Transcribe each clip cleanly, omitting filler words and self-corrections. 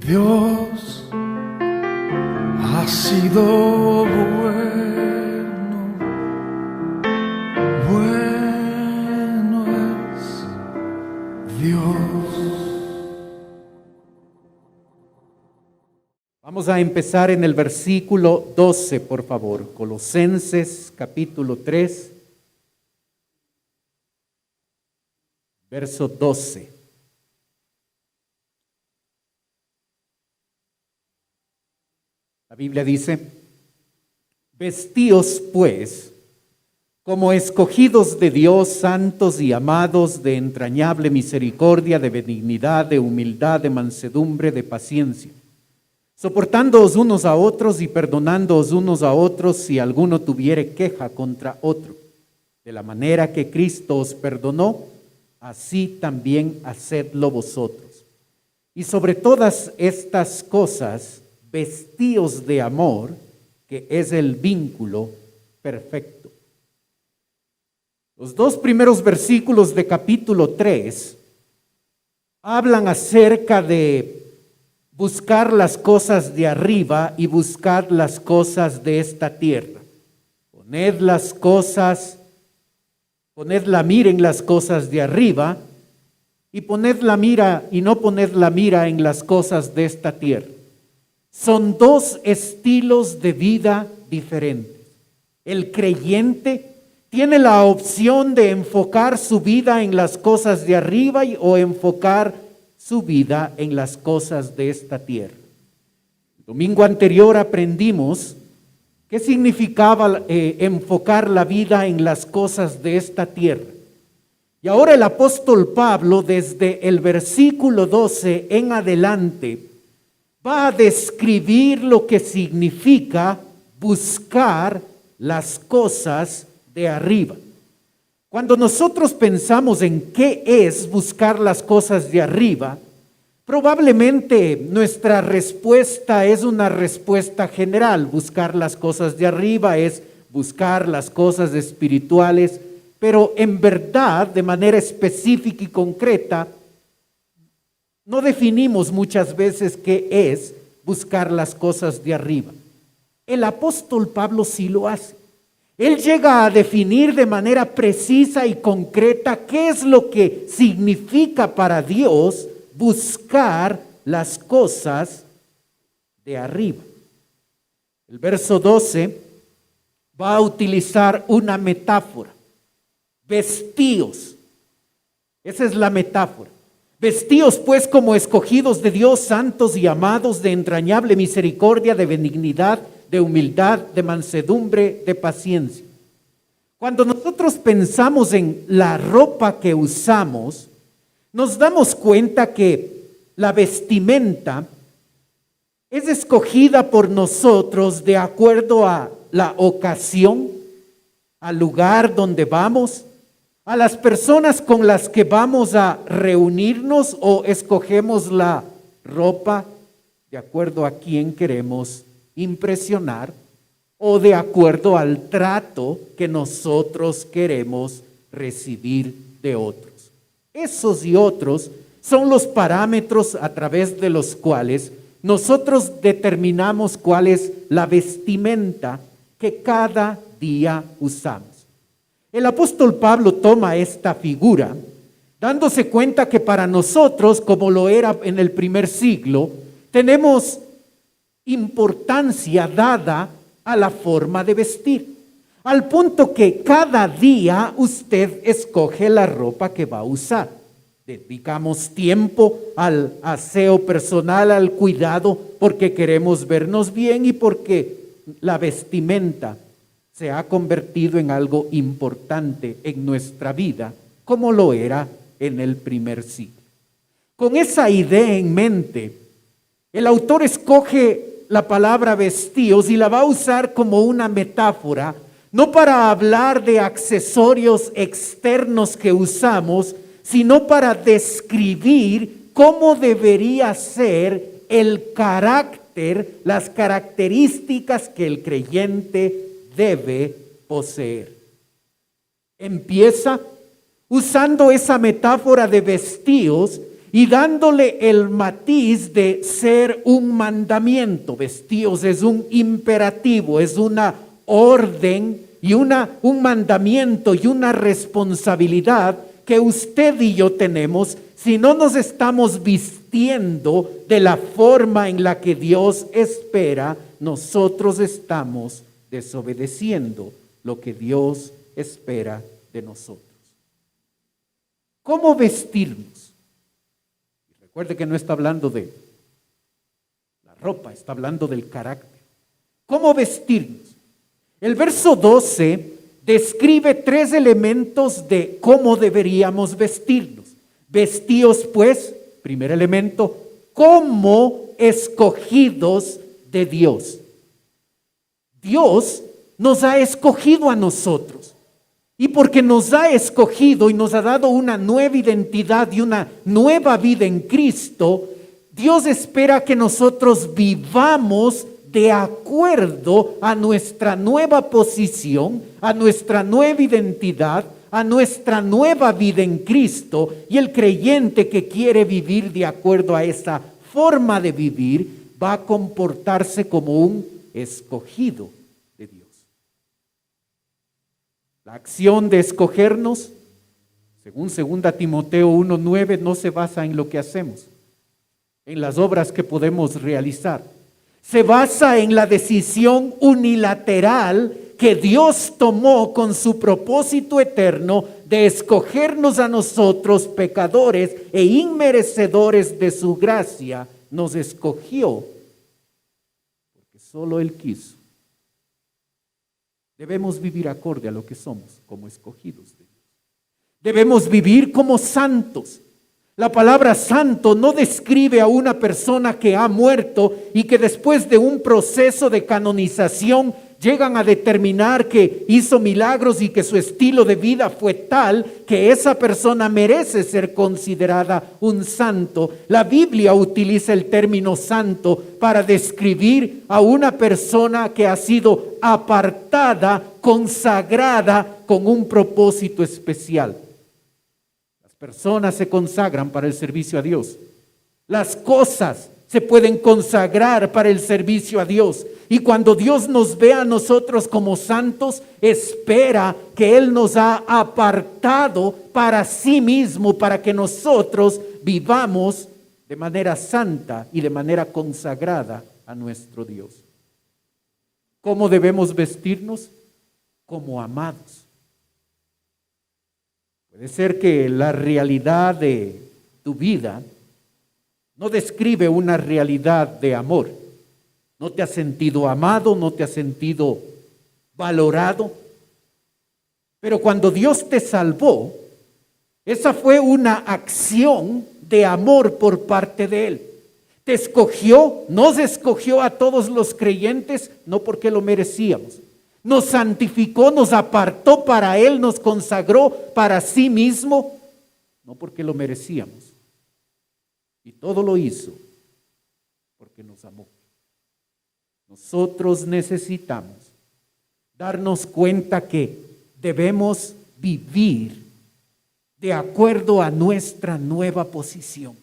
Dios ha sido bueno, bueno es Dios. Vamos a empezar en el versículo 12, por favor. Colosenses capítulo 3, verso 12. La Biblia dice: vestíos pues como escogidos de Dios, santos y amados, de entrañable misericordia, de benignidad, de humildad, de mansedumbre, de paciencia, soportándoos unos a otros y perdonándoos unos a otros si alguno tuviere queja contra otro. De la manera que Cristo os perdonó, así también hacedlo vosotros. Y sobre todas estas cosas, vestíos de amor, que es el vínculo perfecto. Los dos primeros versículos de capítulo 3 hablan acerca de buscar las cosas de arriba y buscar las cosas de esta tierra. Poned la mira en las cosas de arriba y poned la mira y no poned la mira en las cosas de esta tierra. Son dos estilos de vida diferentes. El creyente tiene la opción de enfocar su vida en las cosas de arriba o enfocar su vida en las cosas de esta tierra. El domingo anterior aprendimos qué significaba enfocar la vida en las cosas de esta tierra. Y ahora el apóstol Pablo, desde el versículo 12 en adelante, va a describir lo que significa buscar las cosas de arriba. Cuando nosotros pensamos en qué es buscar las cosas de arriba, probablemente nuestra respuesta es una respuesta general. Buscar las cosas de arriba es buscar las cosas espirituales, pero en verdad, de manera específica y concreta, no definimos muchas veces qué es buscar las cosas de arriba. El apóstol Pablo sí lo hace. Él llega a definir de manera precisa y concreta qué es lo que significa para Dios buscar las cosas de arriba. El verso 12 va a utilizar una metáfora. Vestíos. Esa es la metáfora. Vestíos pues como escogidos de Dios, santos y amados, de entrañable misericordia, de benignidad, de humildad, de mansedumbre, de paciencia. Cuando nosotros pensamos en la ropa que usamos, nos damos cuenta que la vestimenta es escogida por nosotros de acuerdo a la ocasión, al lugar donde vamos, a las personas con las que vamos a reunirnos, o escogemos la ropa de acuerdo a quién queremos impresionar o de acuerdo al trato que nosotros queremos recibir de otros. Esos y otros son los parámetros a través de los cuales nosotros determinamos cuál es la vestimenta que cada día usamos. El apóstol Pablo toma esta figura, dándose cuenta que para nosotros, como lo era en el primer siglo, tenemos importancia dada a la forma de vestir, al punto que cada día usted escoge la ropa que va a usar. Dedicamos tiempo al aseo personal, al cuidado, porque queremos vernos bien y porque la vestimenta se ha convertido en algo importante en nuestra vida, como lo era en el primer siglo. Con esa idea en mente, el autor escoge la palabra vestíos y la va a usar como una metáfora, no para hablar de accesorios externos que usamos, sino para describir cómo debería ser el carácter, las características que el creyente debe poseer. Empieza usando esa metáfora de vestíos y dándole el matiz de ser un mandamiento. Vestíos es un imperativo, es una orden y un mandamiento y una responsabilidad que usted y yo tenemos si no nos estamos vistiendo de la forma en la que Dios espera. Nosotros estamos desobedeciendo lo que Dios espera de nosotros. ¿Cómo vestirnos? Recuerde que no está hablando de la ropa, está hablando del carácter. ¿Cómo vestirnos? El verso 12 describe 3 elementos de cómo deberíamos vestirnos. Vestíos pues, primer elemento, como escogidos de Dios. Dios nos ha escogido a nosotros. Y porque nos ha escogido y nos ha dado una nueva identidad y una nueva vida en Cristo, Dios espera que nosotros vivamos de acuerdo a nuestra nueva posición, a nuestra nueva identidad, a nuestra nueva vida en Cristo. Y el creyente que quiere vivir de acuerdo a esa forma de vivir va a comportarse como un escogido de Dios. La acción de escogernos, según 2 Timoteo 1:9, no se basa en lo que hacemos, en las obras que podemos realizar. Se basa en la decisión unilateral que Dios tomó con su propósito eterno de escogernos a nosotros, pecadores e inmerecedores de su gracia. Nos escogió porque solo Él quiso. Debemos vivir acorde a lo que somos, como escogidos de Dios. Debemos vivir como santos. La palabra santo no describe a una persona que ha muerto y que después de un proceso de canonización llegan a determinar que hizo milagros y que su estilo de vida fue tal que esa persona merece ser considerada un santo. La Biblia utiliza el término santo para describir a una persona que ha sido apartada, consagrada con un propósito especial. Las personas se consagran para el servicio a Dios. Las cosas se pueden consagrar para el servicio a Dios. Y cuando Dios nos ve a nosotros como santos, espera que Él nos ha apartado para sí mismo, para que nosotros vivamos de manera santa y de manera consagrada a nuestro Dios. ¿Cómo debemos vestirnos? Como amados. Puede ser que la realidad de tu vida no describe una realidad de amor. No te has sentido amado, no te has sentido valorado. Pero cuando Dios te salvó, esa fue una acción de amor por parte de Él. Te escogió, nos escogió a todos los creyentes, no porque lo merecíamos. Nos santificó, nos apartó para Él, nos consagró para sí mismo, no porque lo merecíamos. Y todo lo hizo porque nos amó. Nosotros necesitamos darnos cuenta que debemos vivir de acuerdo a nuestra nueva posición.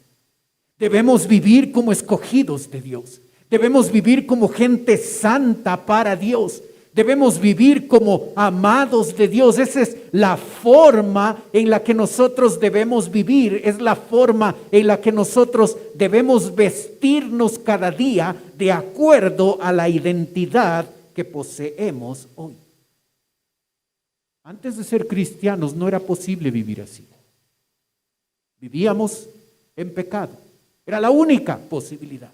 Debemos vivir como escogidos de Dios. Debemos vivir como gente santa para Dios. Debemos vivir como amados de Dios. Esa es la forma en la que nosotros debemos vivir. Es la forma en la que nosotros debemos vestirnos cada día de acuerdo a la identidad que poseemos hoy. Antes de ser cristianos no era posible vivir así. Vivíamos en pecado. Era la única posibilidad.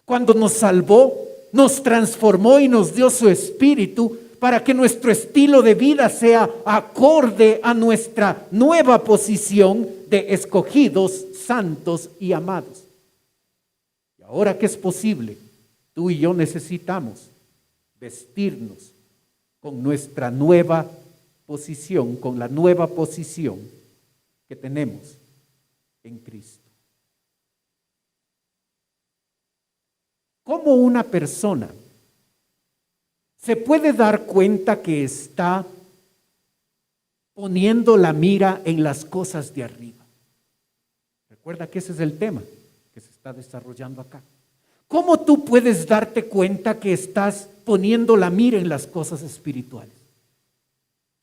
Cuando nos salvó, nos transformó y nos dio su espíritu para que nuestro estilo de vida sea acorde a nuestra nueva posición de escogidos, santos y amados. Y ahora que es posible, tú y yo necesitamos vestirnos con nuestra nueva posición, con la nueva posición que tenemos en Cristo. ¿Cómo una persona se puede dar cuenta que está poniendo la mira en las cosas de arriba? Recuerda que ese es el tema que se está desarrollando acá. ¿Cómo tú puedes darte cuenta que estás poniendo la mira en las cosas espirituales?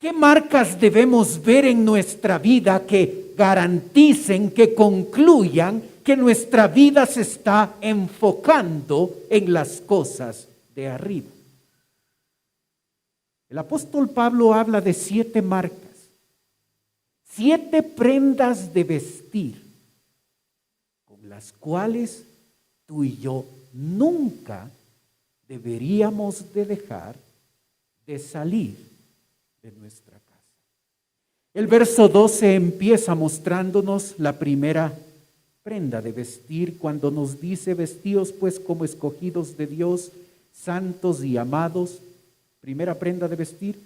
¿Qué marcas debemos ver en nuestra vida que garanticen, que concluyan que nuestra vida se está enfocando en las cosas de arriba? El apóstol Pablo habla de 7 marcas, 7 prendas de vestir, con las cuales tú y yo nunca deberíamos de dejar de salir de nuestra casa. El verso 12 empieza mostrándonos la primera prenda de vestir cuando nos dice: vestíos pues como escogidos de Dios, santos y amados. Primera prenda de vestir,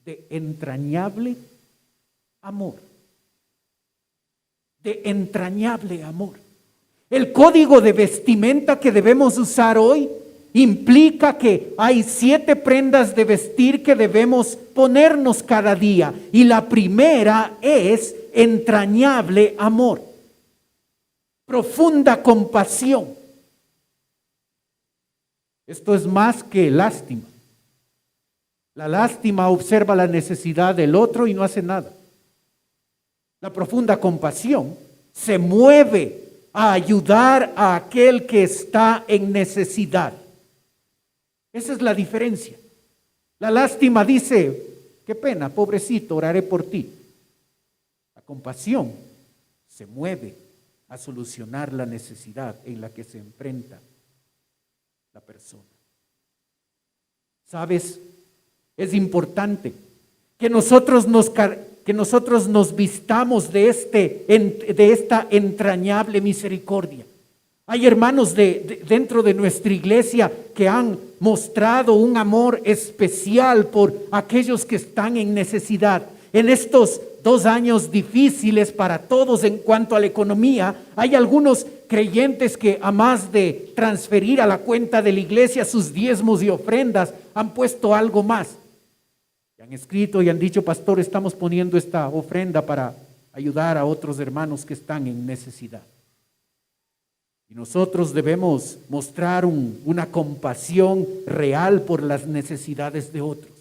de entrañable amor. De entrañable amor. El código de vestimenta que debemos usar hoy implica que hay 7 prendas de vestir que debemos ponernos cada día. Y la primera es entrañable amor, profunda compasión. Esto es más que lástima. La lástima observa la necesidad del otro y no hace nada. La profunda compasión se mueve a ayudar a aquel que está en necesidad. Esa es la diferencia. La lástima dice: qué pena, pobrecito, oraré por ti. La compasión se mueve a solucionar la necesidad en la que se enfrenta la persona. ¿Sabes? Es importante que nosotros nos vistamos de esta entrañable misericordia. Hay hermanos dentro de nuestra iglesia que han mostrado un amor especial por aquellos que están en necesidad. En estos 2 años difíciles para todos en cuanto a la economía, hay algunos creyentes que, a más de transferir a la cuenta de la iglesia sus diezmos y ofrendas, han puesto algo más. Han escrito y han dicho: pastor, estamos poniendo esta ofrenda para ayudar a otros hermanos que están en necesidad. Y nosotros debemos mostrar una compasión real por las necesidades de otros.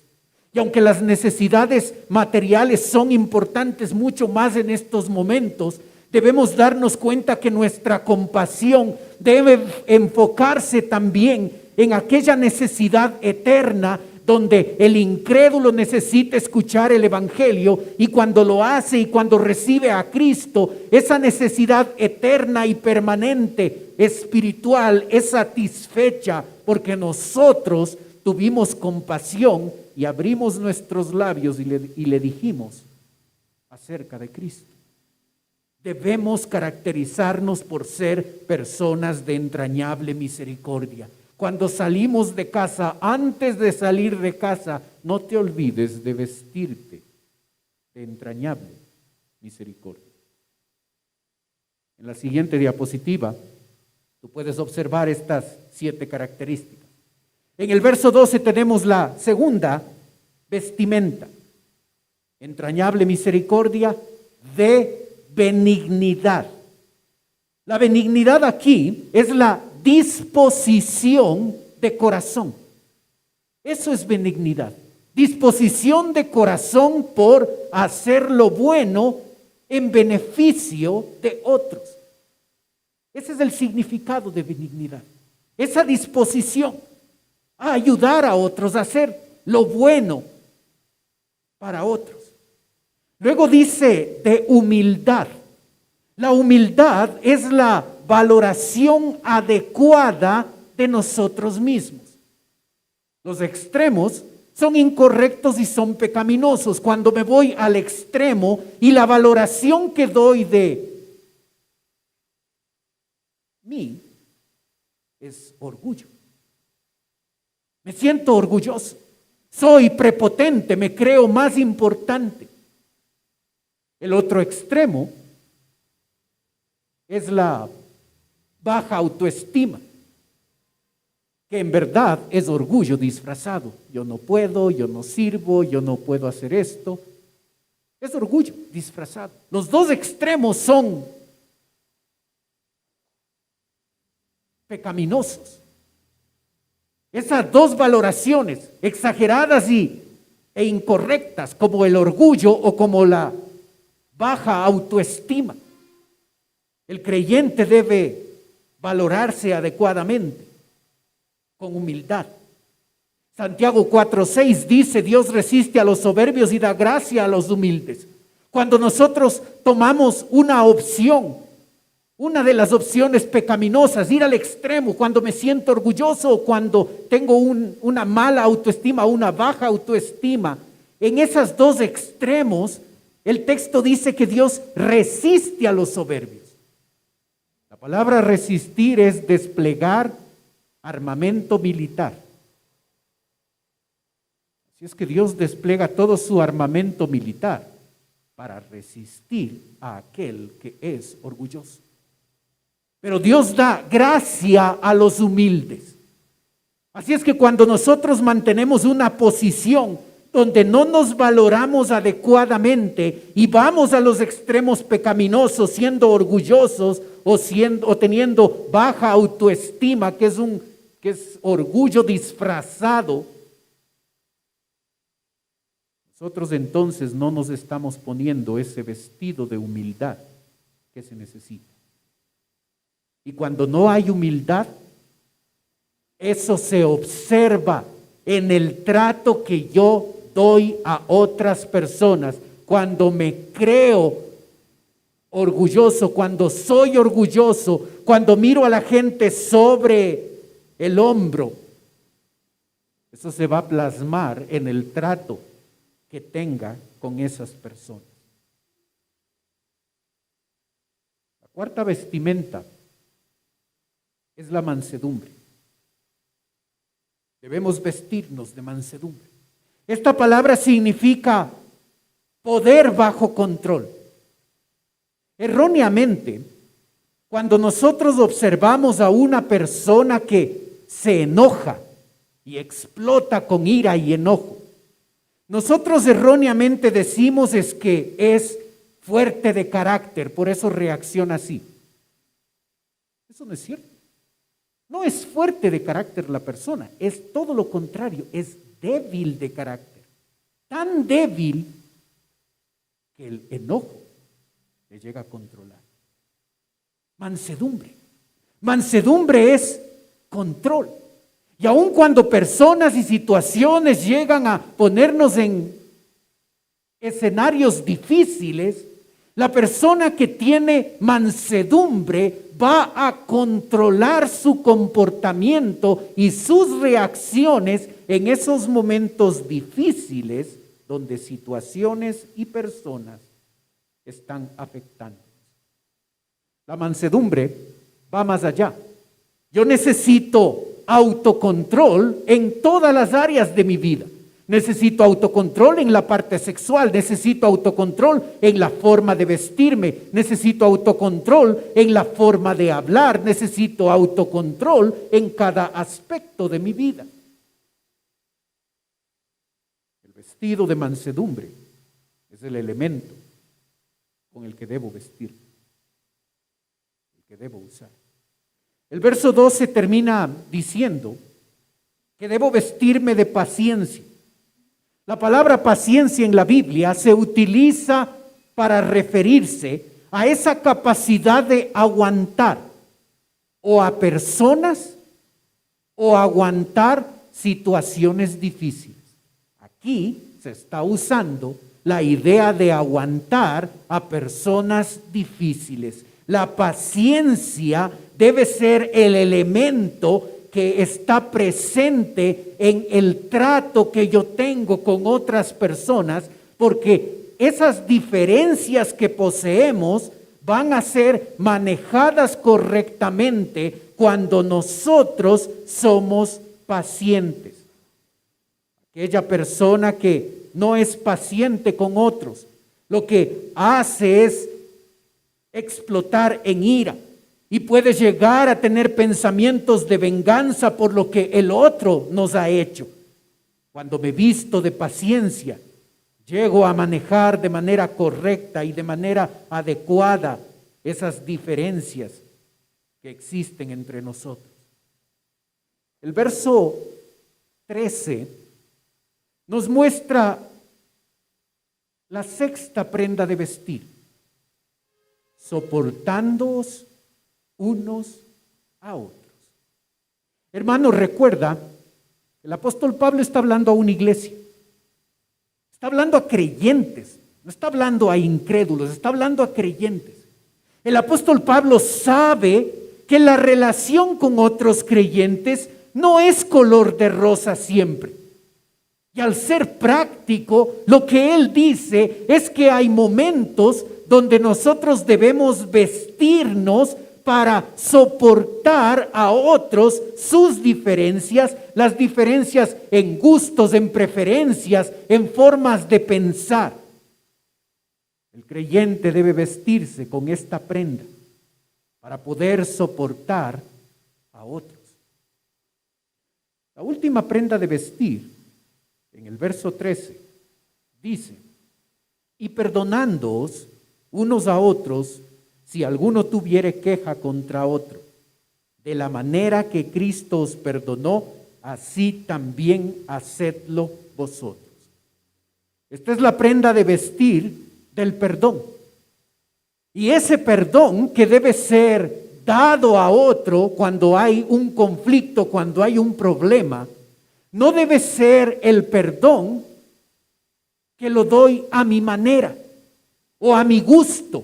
Y aunque las necesidades materiales son importantes mucho más en estos momentos, debemos darnos cuenta que nuestra compasión debe enfocarse también en aquella necesidad eterna donde el incrédulo necesita escuchar el evangelio, y cuando lo hace y cuando recibe a Cristo, esa necesidad eterna y permanente espiritual es satisfecha porque nosotros tuvimos compasión y abrimos nuestros labios y le dijimos acerca de Cristo. Debemos caracterizarnos por ser personas de entrañable misericordia. Cuando salimos de casa, antes de salir de casa, no te olvides de vestirte de entrañable misericordia. En la siguiente diapositiva, tú puedes observar estas 7 características. En el verso 12 tenemos la segunda vestimenta. Entrañable misericordia de benignidad. La benignidad aquí es la disposición de corazón. Eso es benignidad. Disposición de corazón por hacer lo bueno en beneficio de otros. Ese es el significado de benignidad. Esa disposición a ayudar a otros, a hacer lo bueno para otros. Luego dice de humildad. La humildad es la valoración adecuada de nosotros mismos. Los extremos son incorrectos y son pecaminosos. Cuando me voy al extremo y la valoración que doy de mí es orgullo. Me siento orgulloso. Soy prepotente, me creo más importante. El otro extremo es la baja autoestima, que en verdad es orgullo disfrazado. Yo no puedo, yo no sirvo, yo no puedo hacer esto. Es orgullo disfrazado. Los 2 extremos son pecaminosos. Esas dos valoraciones exageradas e incorrectas, como el orgullo o como la baja autoestima. El creyente debe valorarse adecuadamente, con humildad. Santiago 4:6 dice: Dios resiste a los soberbios y da gracia a los humildes. Cuando nosotros tomamos una opción, una de las opciones pecaminosas, ir al extremo, cuando me siento orgulloso o cuando tengo una mala autoestima, una baja autoestima, en esos dos extremos, el texto dice que Dios resiste a los soberbios. La palabra resistir es desplegar armamento militar. Así es que Dios despliega todo su armamento militar para resistir a aquel que es orgulloso. Pero Dios da gracia a los humildes. Así es que cuando nosotros mantenemos una posición donde no nos valoramos adecuadamente y vamos a los extremos pecaminosos, siendo orgullosos o teniendo baja autoestima, que es orgullo disfrazado, nosotros entonces no nos estamos poniendo ese vestido de humildad que se necesita. Y cuando no hay humildad, eso se observa en el trato que yo doy a otras personas. Cuando me creo orgulloso, cuando soy orgulloso, cuando miro a la gente sobre el hombro, eso se va a plasmar en el trato que tenga con esas personas. La cuarta vestimenta es la mansedumbre. Debemos vestirnos de mansedumbre. Esta palabra significa poder bajo control. Erróneamente, cuando nosotros observamos a una persona que se enoja y explota con ira y enojo, nosotros erróneamente decimos es que es fuerte de carácter, por eso reacciona así. Eso no es cierto. No es fuerte de carácter la persona, es todo lo contrario, es débil de carácter. Tan débil que el enojo le llega a controlar. Mansedumbre. Mansedumbre es control. Y aun cuando personas y situaciones llegan a ponernos en escenarios difíciles, la persona que tiene mansedumbre va a controlar su comportamiento y sus reacciones en esos momentos difíciles donde situaciones y personas están afectando. La mansedumbre va más allá. Yo necesito autocontrol en todas las áreas de mi vida. Necesito autocontrol en la parte sexual, necesito autocontrol en la forma de vestirme, necesito autocontrol en la forma de hablar, necesito autocontrol en cada aspecto de mi vida. El vestido de mansedumbre es el elemento con el que debo vestir, el que debo usar. El verso 12 termina diciendo que debo vestirme de paciencia. La palabra paciencia en la Biblia se utiliza para referirse a esa capacidad de aguantar o a personas o aguantar situaciones difíciles. Aquí se está usando la idea de aguantar a personas difíciles. La paciencia debe ser el elemento que está presente en el trato que yo tengo con otras personas, porque esas diferencias que poseemos van a ser manejadas correctamente cuando nosotros somos pacientes. Aquella persona que no es paciente con otros, lo que hace es explotar en ira. Y puede llegar a tener pensamientos de venganza por lo que el otro nos ha hecho. Cuando me visto de paciencia, llego a manejar de manera correcta y de manera adecuada esas diferencias que existen entre nosotros. El verso 13 nos muestra la sexta prenda de vestir: soportándoos unos a otros. Hermanos, recuerda, el apóstol Pablo está hablando a una iglesia, está hablando a creyentes, no está hablando a incrédulos, está hablando a creyentes. El apóstol Pablo sabe que la relación con otros creyentes no es color de rosa siempre. Y al ser práctico, lo que él dice es que hay momentos donde nosotros debemos vestirnos para soportar a otros sus diferencias, las diferencias en gustos, en preferencias, en formas de pensar. El creyente debe vestirse con esta prenda para poder soportar a otros. La última prenda de vestir, en el verso 13, dice: y perdonándoos unos a otros, si alguno tuviere queja contra otro, de la manera que Cristo os perdonó, así también hacedlo vosotros. Esta es la prenda de vestir del perdón. Y ese perdón que debe ser dado a otro cuando hay un conflicto, cuando hay un problema, no debe ser el perdón que lo doy a mi manera o a mi gusto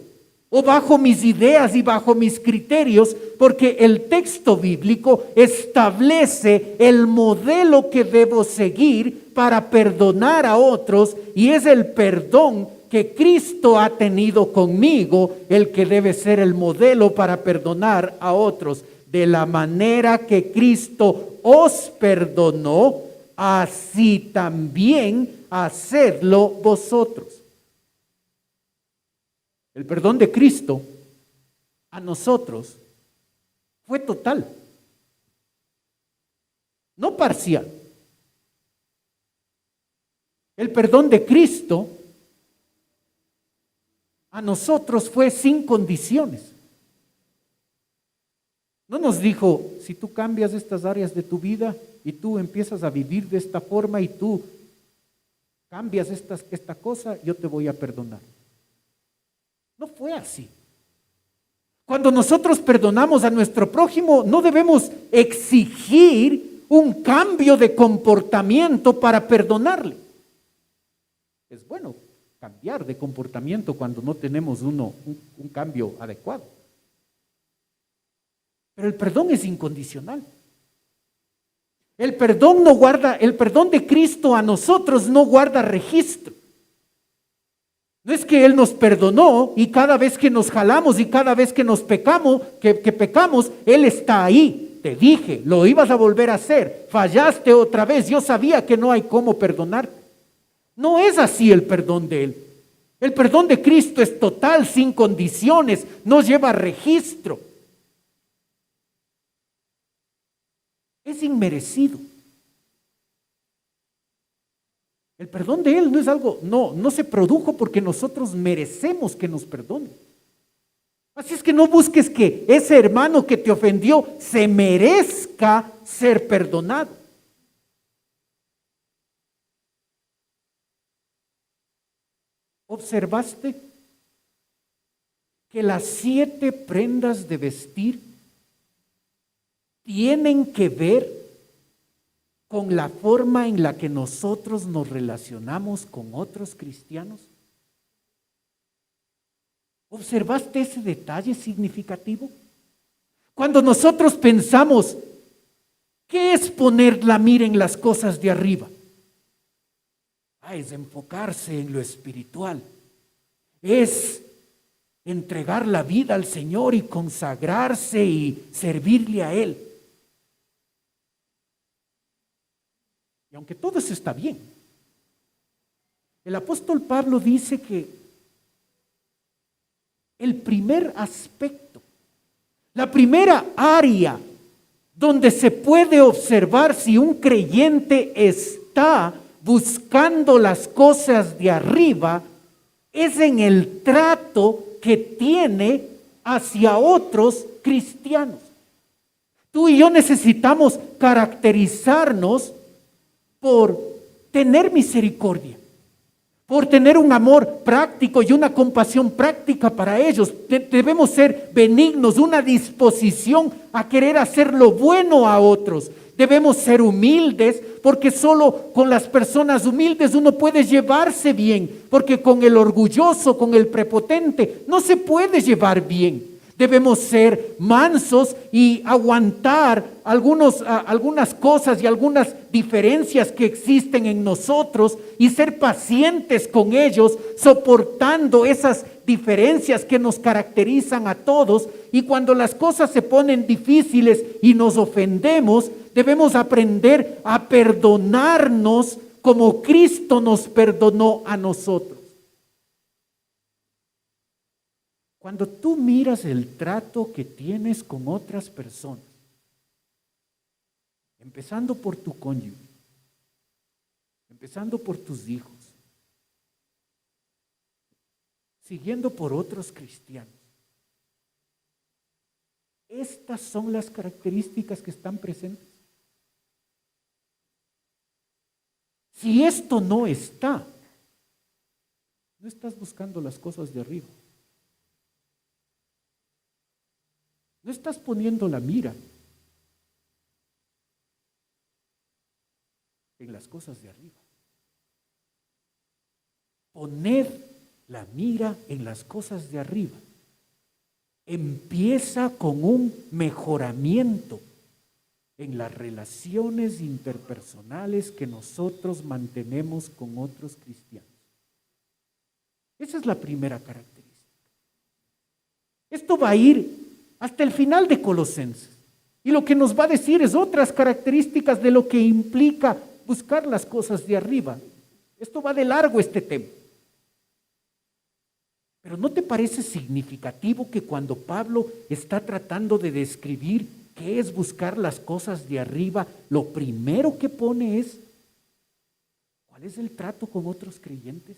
o bajo mis ideas y bajo mis criterios, porque el texto bíblico establece el modelo que debo seguir para perdonar a otros, y es el perdón que Cristo ha tenido conmigo el que debe ser el modelo para perdonar a otros. De la manera que Cristo os perdonó, así también hacedlo vosotros. El perdón de Cristo a nosotros fue total, no parcial. El perdón de Cristo a nosotros fue sin condiciones. No nos dijo: si tú cambias estas áreas de tu vida y tú empiezas a vivir de esta forma y tú cambias esta cosa, yo te voy a perdonar. No fue así. Cuando nosotros perdonamos a nuestro prójimo, no debemos exigir un cambio de comportamiento para perdonarle. Es bueno cambiar de comportamiento cuando no tenemos un cambio adecuado. Pero el perdón es incondicional. El perdón de Cristo a nosotros no guarda registro. No es que Él nos perdonó y cada vez que nos jalamos y cada vez que nos pecamos, que pecamos, Él está ahí. Te dije, lo ibas a volver a hacer, fallaste otra vez, yo sabía que no hay cómo perdonarte. No es así el perdón de Él. El perdón de Cristo es total, sin condiciones, no lleva registro. Es inmerecido. El perdón de Él no es algo, no se produjo porque nosotros merecemos que nos perdone. Así es que no busques que ese hermano que te ofendió se merezca ser perdonado. ¿Observaste que las 7 prendas de vestir tienen que ver con la forma en la que nosotros nos relacionamos con otros cristianos? ¿Observaste ese detalle significativo? Cuando nosotros pensamos, ¿qué es poner la mira en las cosas de arriba? Es enfocarse en lo espiritual, es entregar la vida al Señor y consagrarse y servirle a Él. Y aunque todo eso está bien, el apóstol Pablo dice que el primer aspecto, la primera área donde se puede observar si un creyente está buscando las cosas de arriba es en el trato que tiene hacia otros cristianos. Tú y yo necesitamos caracterizarnos por tener misericordia, por tener un amor práctico y una compasión práctica para ellos. Debemos ser benignos, una disposición a querer hacer lo bueno a otros. Debemos ser humildes, porque solo con las personas humildes uno puede llevarse bien, porque con el orgulloso, con el prepotente, no se puede llevar bien. Debemos ser mansos y aguantar algunas cosas y algunas diferencias que existen en nosotros y ser pacientes con ellos, soportando esas diferencias que nos caracterizan a todos. Y cuando las cosas se ponen difíciles y nos ofendemos, debemos aprender a perdonarnos como Cristo nos perdonó a nosotros. Cuando tú miras el trato que tienes con otras personas, empezando por tu cónyuge, empezando por tus hijos, siguiendo por otros cristianos, estas son las características que están presentes. Si esto no está, no estás buscando las cosas de arriba. No estás poniendo la mira en las cosas de arriba. Poned la mira en las cosas de arriba. Empieza con un mejoramiento en las relaciones interpersonales que nosotros mantenemos con otros cristianos. Esa es la primera característica. Esto va a ir hasta el final de Colosenses. Y lo que nos va a decir es otras características de lo que implica buscar las cosas de arriba. Esto va de largo, este tema. Pero ¿no te parece significativo que cuando Pablo está tratando de describir qué es buscar las cosas de arriba, lo primero que pone es ¿cuál es el trato con otros creyentes?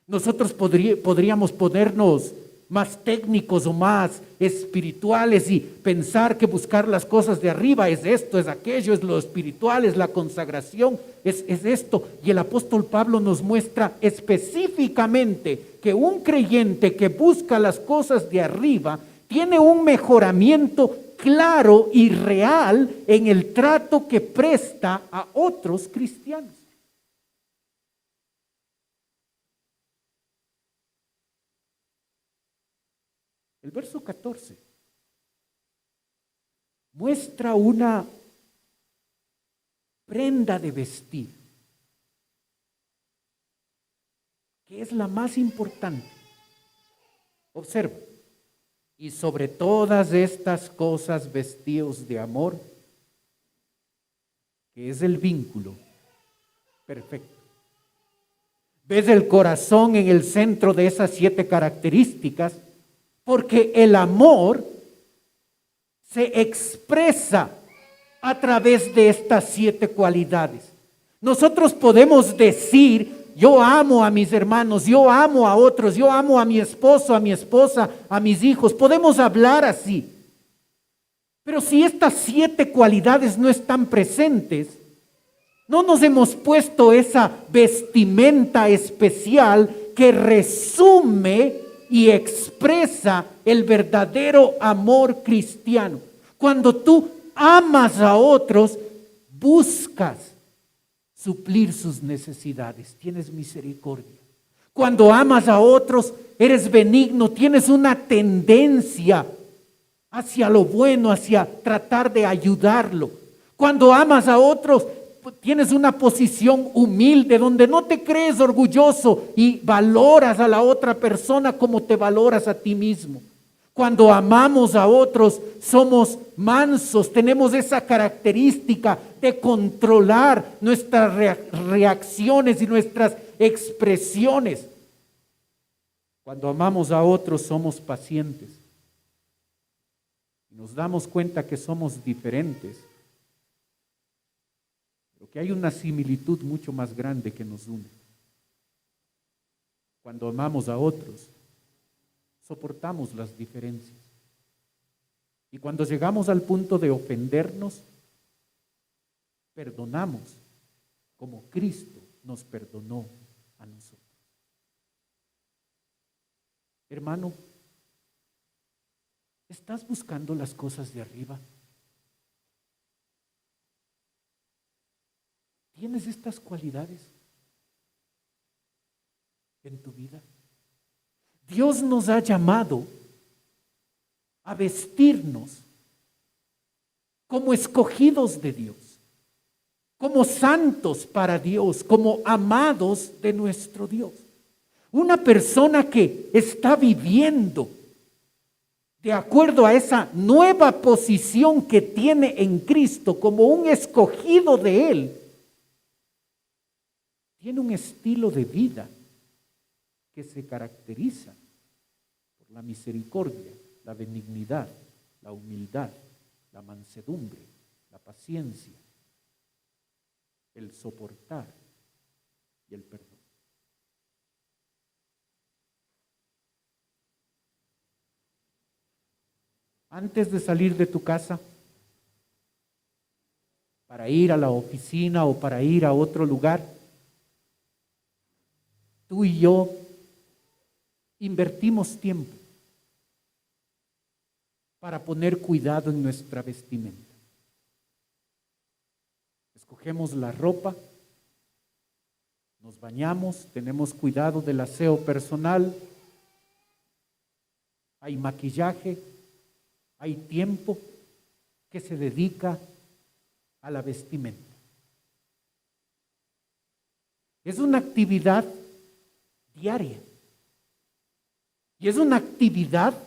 Nosotros podríamos ponernos más técnicos o más espirituales y pensar que buscar las cosas de arriba es esto, es aquello, es lo espiritual, es la consagración, es esto. Y el apóstol Pablo nos muestra específicamente que un creyente que busca las cosas de arriba tiene un mejoramiento claro y real en el trato que presta a otros cristianos. El verso 14 muestra una prenda de vestir que es la más importante. Observa, y sobre todas estas cosas vestíos de amor, que es el vínculo perfecto. ¿Ves el corazón en el centro de esas 7 características? Porque el amor se expresa a través de estas 7 cualidades. Nosotros podemos decir, yo amo a mis hermanos, yo amo a otros, yo amo a mi esposo, a mi esposa, a mis hijos. Podemos hablar así. Pero si estas 7 cualidades no están presentes, no nos hemos puesto esa vestimenta especial que resume y expresa el verdadero amor cristiano. Cuando tú amas a otros, buscas suplir sus necesidades, tienes misericordia. Cuando amas a otros, eres benigno, tienes una tendencia hacia lo bueno, hacia tratar de ayudarlo. Cuando amas a otros, tienes una posición humilde donde no te crees orgulloso y valoras a la otra persona como te valoras a ti mismo. Cuando amamos a otros, somos mansos, tenemos esa característica de controlar nuestras reacciones y nuestras expresiones. Cuando amamos a otros, somos pacientes. Nos damos cuenta que somos diferentes, pero que hay una similitud mucho más grande que nos une. Cuando amamos a otros, soportamos las diferencias. Y cuando llegamos al punto de ofendernos, perdonamos como Cristo nos perdonó a nosotros. Hermano, ¿estás buscando las cosas de arriba? ¿Tienes estas cualidades en tu vida? Dios nos ha llamado a vestirnos como escogidos de Dios, como santos para Dios, como amados de nuestro Dios. Una persona que está viviendo de acuerdo a esa nueva posición que tiene en Cristo como un escogido de Él, tiene un estilo de vida que se caracteriza por la misericordia, la benignidad, la humildad, la mansedumbre, la paciencia, el soportar y el perdón. Antes de salir de tu casa para ir a la oficina o para ir a otro lugar, tú y yo invertimos tiempo para poner cuidado en nuestra vestimenta. Escogemos la ropa, nos bañamos, tenemos cuidado del aseo personal, hay maquillaje, hay tiempo que se dedica a la vestimenta. Es una actividad diaria. Y es una actividad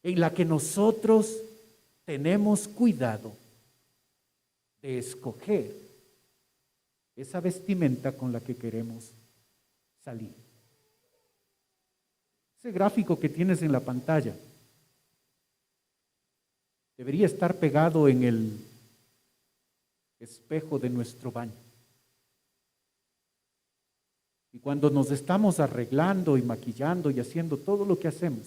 en la que nosotros tenemos cuidado de escoger esa vestimenta con la que queremos salir. Ese gráfico que tienes en la pantalla debería estar pegado en el espejo de nuestro baño. Y cuando nos estamos arreglando y maquillando y haciendo todo lo que hacemos,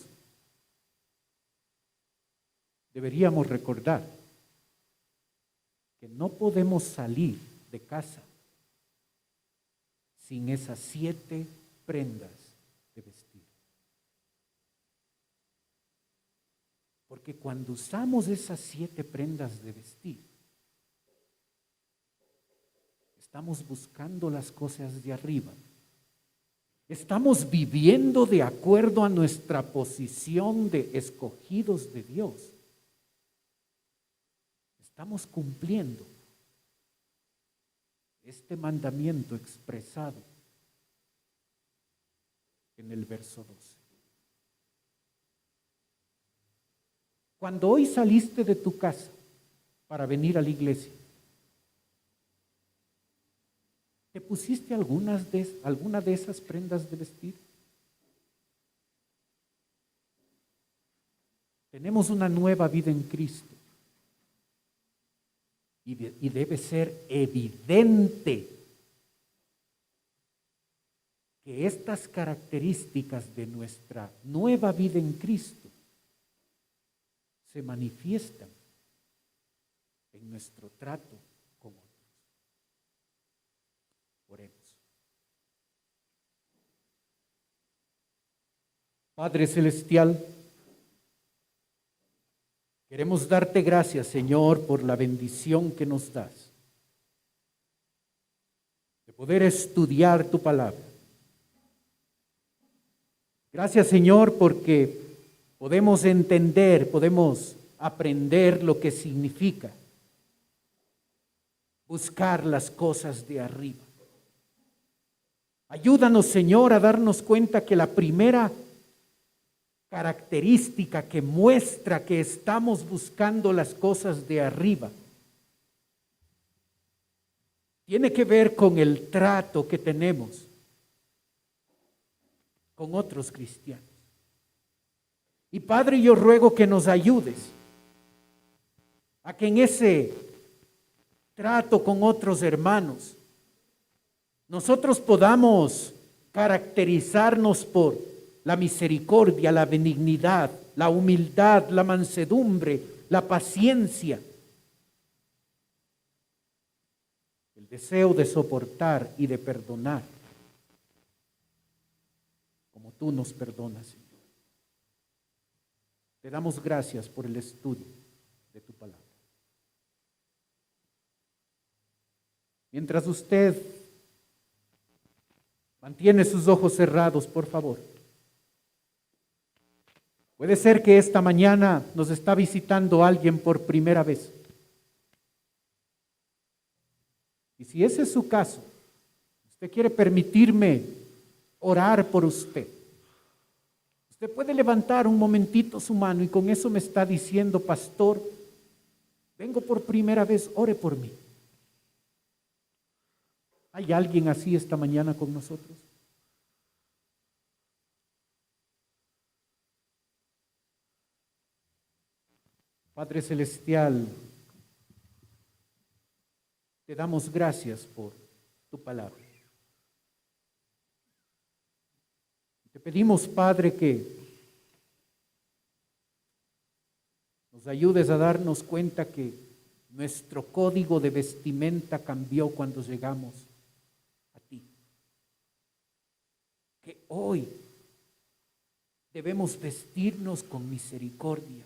deberíamos recordar que no podemos salir de casa sin esas 7 prendas de vestir. Porque cuando usamos esas 7 prendas de vestir, estamos buscando las cosas de arriba. Estamos viviendo de acuerdo a nuestra posición de escogidos de Dios. Estamos cumpliendo este mandamiento expresado en el verso 12. Cuando hoy saliste de tu casa para venir a la iglesia, ¿te pusiste alguna de esas prendas de vestir? Tenemos una nueva vida en Cristo y debe ser evidente que estas características de nuestra nueva vida en Cristo se manifiestan en nuestro trato con otros. Oremos. Padre Celestial, queremos darte gracias, Señor, por la bendición que nos das de poder estudiar tu palabra. Gracias, Señor, porque podemos entender, podemos aprender lo que significa buscar las cosas de arriba. Ayúdanos, Señor, a darnos cuenta que la primera característica que muestra que estamos buscando las cosas de arriba tiene que ver con el trato que tenemos con otros cristianos. Y Padre, yo ruego que nos ayudes a que en ese trato con otros hermanos nosotros podamos caracterizarnos por la misericordia, la benignidad, la humildad, la mansedumbre, la paciencia, el deseo de soportar y de perdonar, como tú nos perdonas, Señor. Te damos gracias por el estudio de tu palabra. Mientras usted mantiene sus ojos cerrados, por favor. Puede ser que esta mañana nos está visitando alguien por primera vez. Y si ese es su caso, usted quiere permitirme orar por usted. Usted puede levantar un momentito su mano y con eso me está diciendo, pastor, vengo por primera vez, ore por mí. ¿Hay alguien así esta mañana con nosotros? Padre Celestial, te damos gracias por tu palabra. Te pedimos, Padre, que nos ayudes a darnos cuenta que nuestro código de vestimenta cambió cuando llegamos a ti. Que hoy debemos vestirnos con misericordia,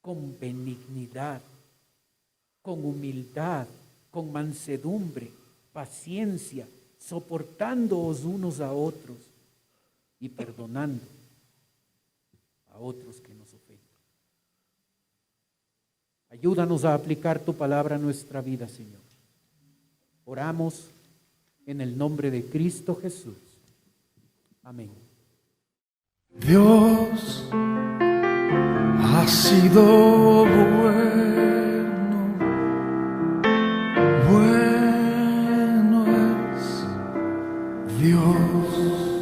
con benignidad, con humildad, con mansedumbre, paciencia, soportándoos unos a otros y perdonando a otros que nos ofenden. Ayúdanos a aplicar tu palabra a nuestra vida, Señor. Oramos en el nombre de Cristo Jesús. Amén. Dios ha sido bueno, bueno es Dios.